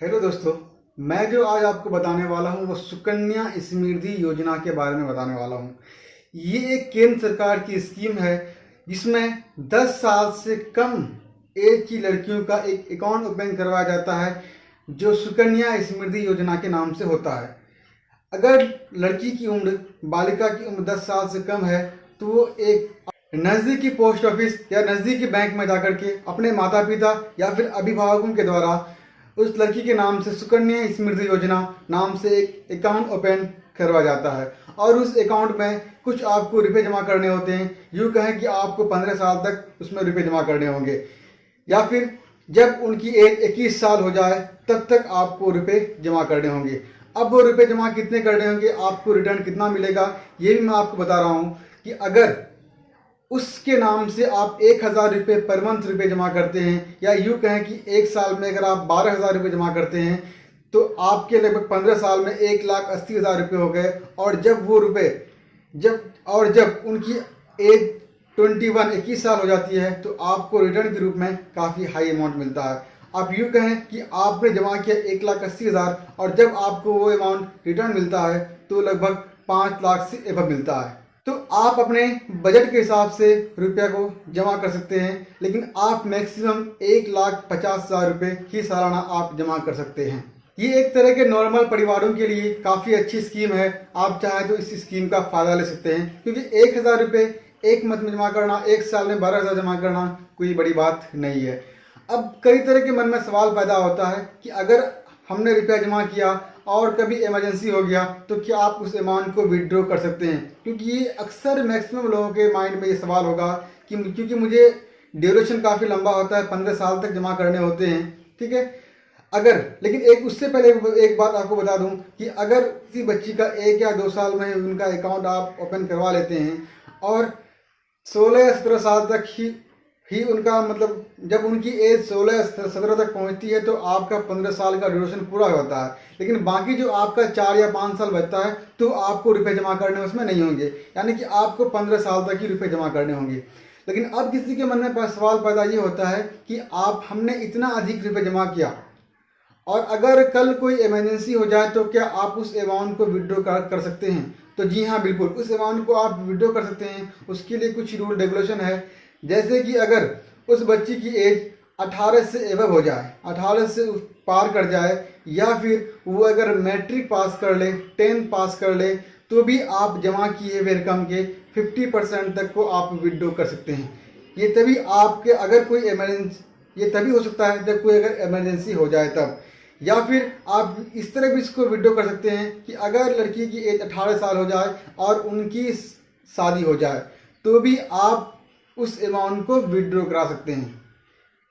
Hello दोस्तों, मैं जो आज आपको बताने वाला हूँ वो सुकन्या समृद्धि योजना के बारे में बताने वाला हूँ। ये एक केंद्र सरकार की स्कीम है जिसमें 10 साल से कम एज की लड़कियों का एक अकाउंट ओपन करवाया जाता है जो सुकन्या समृद्धि योजना के नाम से होता है। अगर लड़की की उम्र, बालिका की उम्र 10 साल से कम है तो वो एक नज़दीकी पोस्ट ऑफिस या नज़दीकी बैंक में जाकर के अपने माता पिता या फिर अभिभावकों के द्वारा उस लड़की के नाम से सुकन्या समृद्धि योजना नाम से एक अकाउंट ओपन करवा जाता है और उस अकाउंट में कुछ आपको रुपए जमा करने होते हैं। यूँ कहें कि आपको 15 साल तक उसमें रुपए जमा करने होंगे या फिर जब उनकी एज 21 साल हो जाए तब तक आपको रुपए जमा करने होंगे। अब वो रुपए जमा कितने करने होंगे, आपको रिटर्न कितना मिलेगा, ये भी मैं आपको बता रहा हूँ कि अगर उसके नाम से आप 1,000 रुपये पर मंथ रुपये जमा करते हैं या यूँ कहें कि एक साल में अगर आप 12,000 रुपये जमा करते हैं तो आपके लगभग 15 साल में 1,80,000 रुपये हो गए। और जब वो रुपये जब उनकी एज 21 साल हो जाती है तो आपको रिटर्न के रूप में काफ़ी हाई अमाउंट मिलता है। आप यूँ कहें कि आपने जमा किया 1,80,000 और जब आपको वो अमाउंट रिटर्न मिलता है तो लगभग 5 लाख से एबव मिलता है। तो आप अपने बजट के हिसाब से रुपया को जमा कर सकते हैं, लेकिन आप मैक्सिमम 1,50,000 रुपये ही सालाना आप जमा कर सकते हैं। ये एक तरह के नॉर्मल परिवारों के लिए काफ़ी अच्छी स्कीम है। आप चाहे तो इस स्कीम का फ़ायदा ले सकते हैं क्योंकि 1,000 रुपये एक मंथ में जमा करना, एक साल में 12,000 जमा करना कोई बड़ी बात नहीं है। अब कई तरह के मन में सवाल पैदा होता है कि अगर हमने रुपया जमा किया और कभी इमरजेंसी हो गया तो क्या आप उस अमाउंट को विड्रॉ कर सकते हैं, क्योंकि ये अक्सर मैक्सिमम लोगों के माइंड में ये सवाल होगा कि क्योंकि मुझे ड्यूरेशन काफ़ी लंबा होता है, 15 साल तक जमा करने होते हैं, ठीक है। लेकिन एक उससे पहले एक बात आपको बता दूं कि अगर किसी बच्ची का 1 या 2 साल में उनका अकाउंट आप ओपन करवा लेते हैं और 16 या 17 साल तक ही उनका मतलब जब उनकी एज 16 या 17 तक पहुंचती है तो आपका 15 साल का ड्यूरेशन पूरा होता है। लेकिन बाकी जो आपका 4 या 5 साल बचता है तो आपको रुपए जमा करने उसमें नहीं होंगे, यानी कि आपको 15 साल तक ही रुपए जमा करने होंगे। लेकिन अब किसी के मन में सवाल पैदा ये होता है कि हमने इतना अधिक रुपये जमा किया और अगर कल कोई इमरजेंसी हो जाए तो क्या आप उस अमाउंट को विड्रॉ कर सकते हैं? तो जी हाँ, बिल्कुल, उस अमाउंट को आप विड्रॉ कर सकते हैं। उसके लिए कुछ रूल रेगुलेशन है, जैसे कि अगर उस बच्ची की एज 18 से एबव हो जाए, 18 से पार कर जाए, या फिर वो अगर मैट्रिक पास कर ले, 10th पास कर ले, तो भी आप जमा किए हुए रकम के 50% तक को आप विड्रॉ कर सकते हैं। ये तभी हो सकता है जब कोई अगर इमरजेंसी हो जाए तब। या फिर आप इस तरह भी इसको विड्रॉ कर सकते हैं कि अगर लड़की की एज 18 साल हो जाए और उनकी शादी हो जाए तो भी आप उस अमाउंट को विड्रॉ करा सकते हैं।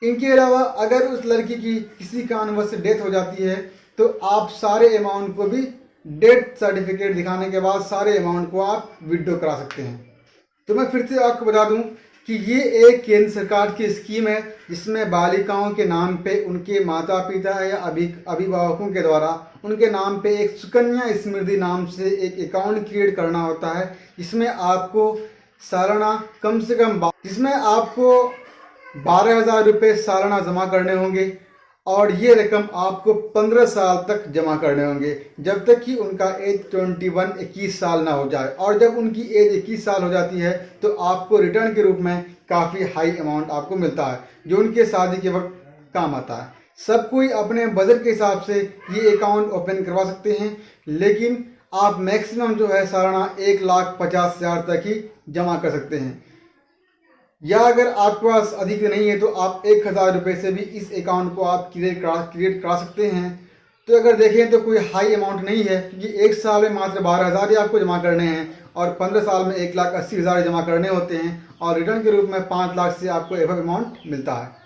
इनके अलावा अगर उस लड़की की किसी कारणवश से डेथ हो जाती है तो आप सारे अमाउंट को भी डेथ सर्टिफिकेट दिखाने के बाद सारे अमाउंट को आप विड्रॉ करा सकते हैं। तो मैं फिर से आपको बता दूं कि ये एक केंद्र सरकार की स्कीम है जिसमें बालिकाओं के नाम पे उनके माता पिता या अभिभावकों के द्वारा उनके नाम पे एक सुकन्या समृद्धि नाम से एक अकाउंट क्रिएट करना होता है, जिसमें आपको सालाना कम से कम 12,000 रुपये सालाना जमा करने होंगे और ये रकम आपको 15 साल तक जमा करने होंगे, जब तक कि उनका एज 21 साल ना हो जाए। और जब उनकी एज 21 साल हो जाती है तो आपको रिटर्न के रूप में काफ़ी हाई अमाउंट आपको मिलता है जो उनके शादी के वक्त काम आता है। सब कोई अपने बजट के हिसाब से ये अकाउंट ओपन करवा सकते हैं, लेकिन आप मैक्सिमम जो है सालाना 1,50,000 तक ही जमा कर सकते हैं। या अगर आपके पास अधिक नहीं है तो आप 1,000 रुपये से भी इस अकाउंट को आप क्रिएट करा सकते हैं। तो अगर देखें तो कोई हाई अमाउंट नहीं है, क्योंकि एक साल में मात्र 12,000 ही आपको जमा करने हैं और 15 साल में 1,80,000 जमा करने होते हैं और रिटर्न के रूप में 5 लाख से आपको एबव अमाउंट मिलता है।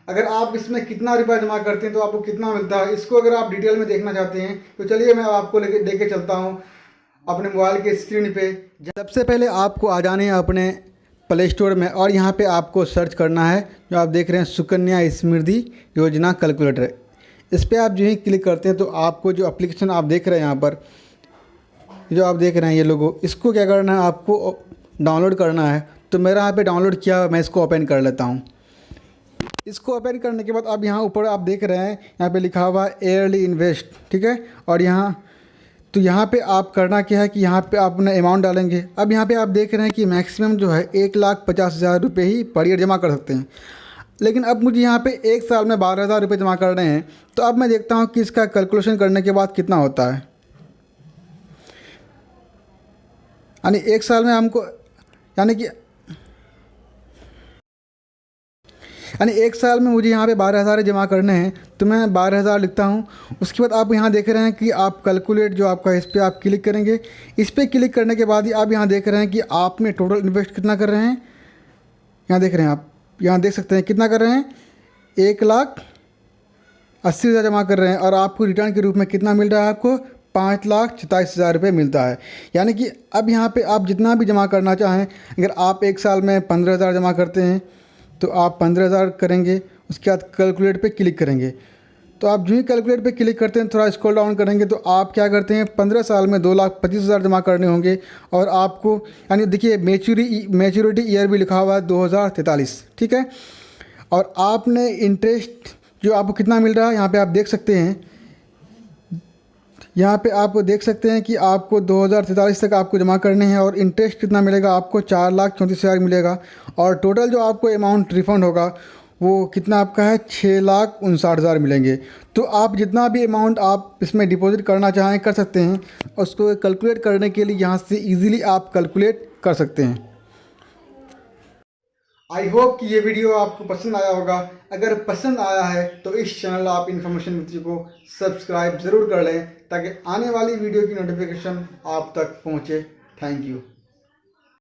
अगर आप इसमें कितना रुपया जमा करते हैं तो आपको कितना मिलता है, इसको अगर आप डिटेल में देखना चाहते हैं तो चलिए मैं आपको लेके चलता हूँ अपने मोबाइल के स्क्रीन पे। सबसे पहले आपको आ जाने हैं अपने प्ले स्टोर में और यहाँ पे आपको सर्च करना है जो आप देख रहे हैं सुकन्या समृद्धि योजना कैलकुलेटर। इस पर आप जो ही क्लिक करते हैं तो आपको जो एप्लीकेशन आप देख रहे हैं यहाँ पर जो आप देख रहे हैं ये लोगो, इसको क्या करना है, आपको डाउनलोड करना है। तो मेरा यहाँ पे डाउनलोड किया, मैं इसको ओपन कर लेता हूँ। इसको ओपन करने के बाद अब यहाँ ऊपर आप देख रहे हैं, यहाँ पे लिखा हुआ है ईयरली इन्वेस्ट, ठीक है। और यहाँ पे आप करना क्या है कि यहाँ पे आप अपना अमाउंट डालेंगे। अब यहाँ पे आप देख रहे हैं कि मैक्सिमम जो है 1,50,000 रुपये ही पर ईयर जमा कर सकते हैं, लेकिन अब मुझे यहाँ पे एक साल में 12,000 रुपये जमा करने हैं। तो अब मैं देखता हूँ कि इसका कैलकुलेशन करने के बाद कितना होता है। यानी एक साल में हमको यानी एक साल में मुझे यहाँ पे 12,000 जमा करने हैं, तो मैं 12,000 लिखता हूँ। उसके बाद आप यहाँ देख रहे हैं कि आप कैलकुलेट जो आपका, इस पर आप क्लिक करेंगे। इस पर क्लिक करने के बाद ही आप यहाँ देख रहे हैं कि आप में टोटल इन्वेस्ट कितना कर रहे हैं। यहाँ देख रहे हैं, आप यहाँ देख सकते हैं कितना कर रहे हैं, 1,80,000 जमा कर रहे हैं और आपको रिटर्न के रूप में कितना मिल रहा है, आपको 5,27,000 रुपये मिलता है। यानी कि अब यहाँ पे आप जितना भी जमा करना चाहें, अगर आप एक साल में 15,000 जमा करते हैं तो आप 15,000 करेंगे, उसके बाद कैलकुलेट पे क्लिक करेंगे। तो आप जो ही कैलकुलेट पे क्लिक करते हैं, थोड़ा स्क्रॉल डाउन करेंगे तो आप क्या करते हैं, 15 साल में 2,25,000 जमा करने होंगे। और आपको यानी देखिए मैच्योरिटी ईयर भी लिखा हुआ है 2043, ठीक है। और आपने इंटरेस्ट जो आपको कितना मिल रहा है, यहाँ पे आप देख सकते हैं, यहाँ पे आप देख सकते हैं कि आपको 2043 तक आपको जमा करने हैं और इंटरेस्ट कितना मिलेगा, आपको 4,34,000 मिलेगा। और टोटल जो आपको अमाउंट रिफ़ंड होगा वो कितना आपका है, 6,59,000 मिलेंगे। तो आप जितना भी अमाउंट आप इसमें डिपॉजिट करना चाहें कर सकते हैं। उसको कैलकुलेट करने के लिए यहाँ से इजीली आप कैलकुलेट कर सकते हैं। आई होप कि ये वीडियो आपको पसंद आया होगा। अगर पसंद आया है तो इस चैनल आप इन्फॉर्मेशन मित्र को सब्सक्राइब ज़रूर कर लें, ताकि आने वाली वीडियो की नोटिफिकेशन आप तक पहुँचे। Thank you.